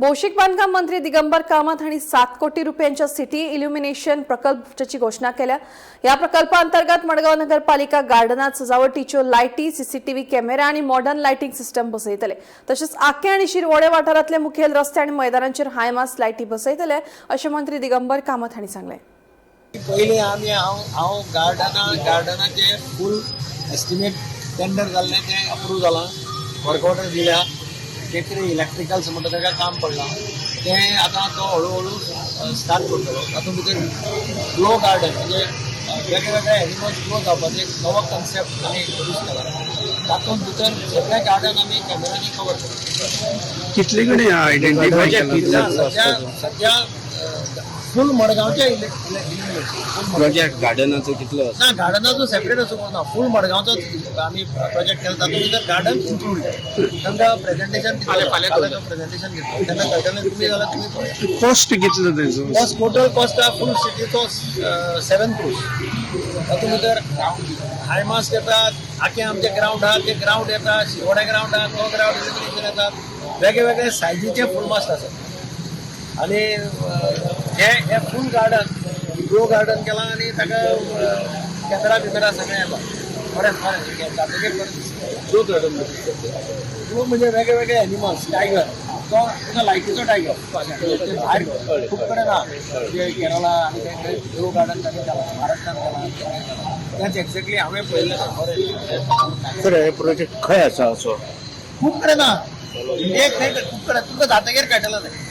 भौशीक बांधकाम मंत्री दिगंबर कामत हांणी 7 कोटी रुपयांच्या सिटी इल्युमिनेशन प्रकल्पाची घोषणा केल्या। या प्रकल्पांतर्गत मडगांव नगरपालिका गार्डनात सजावटीच्यो लायटी, सीसीटीव्ही कॅमेरा आणि मॉडर्न लायटिंग सिस्टम बसयतले। तसेच आके आणि शिरवोडे वाठारांतले मुखेल रस्ते आणि मैदानांचेर हायमास लायटी बसयतले अशें मंत्री दिगंबर कामत हांणी सांगले। पयलीं हांव गार्डनाचे फूल एस्टिमेट टेंडर जाल्लें तें अप्रूव जालां, वर्क ऑर्डर दिल्या, ते कितें इलेक्ट्रिकल्स म्हणटा ताका काम पडलां तें आतां तो हळू स्टार्ट करतलो। तातूंत भितर ग्लो गार्डन म्हणजे वेगवेगळे एनिमल्स ग्रो जावपाचें एक नवो कन्सेप्ट आमी इंट्रोड्यूस केला। तातूंत भितर सगळें गार्डन आमी कॅमेरांनी कवर करता। कितले कडेन आयडेंटिफाय सध्या फूल मडगांवचे प्रोजेक्ट गार्डनाचो कितलो ना, गार्डनाचो सेपरेट असो ना, फूल मडगांवचो आमी प्रोजेक्ट केला। तातूंत भितर गार्डन इन्क्लूड तांकां प्रेजेंटेशन फाल्यां प्रेजेंटेशन घेतलं तेन्ना कळटलें तुमी जाल्यार तुमी पळया। कॉस्ट कितलो तेजो? कॉस्ट टोटल कॉस्ट फूल सिटीचो 7 crores। तातूंत भितर हायमास येतात, आखे आमचे ग्राउंड आहा ते ग्राउंड येता, शिरोडे ग्राउंड आहा तो ग्राउंड इल्युमिनेशन येतात, वेगवेगळे सायजीचे फूल मास्ट आसात। आणि हे फूल गार्डन ग्रो गार्डन केला आणि ताका कॅमेरा बिमेरा सगळें येता। बरें ग्रो गार्डन ग्रो म्हणजे वेगवेगळे एनिमल्स, टायगर तो तुका लायटीचो टायगर भायर खूब कडेन ना, म्हणजे केरळा आनी ते ग्रो गार्डन ताणें केला, महाराष्ट्रान केला। तेंच एक्झॅक्टली हांवें पळयल्लें खरें हे प्रोजेक्ट खंय आसा असो? खूब कडेन ना, इंडियेक खूब कडेन तुमकां जातकीर कळटलें तें।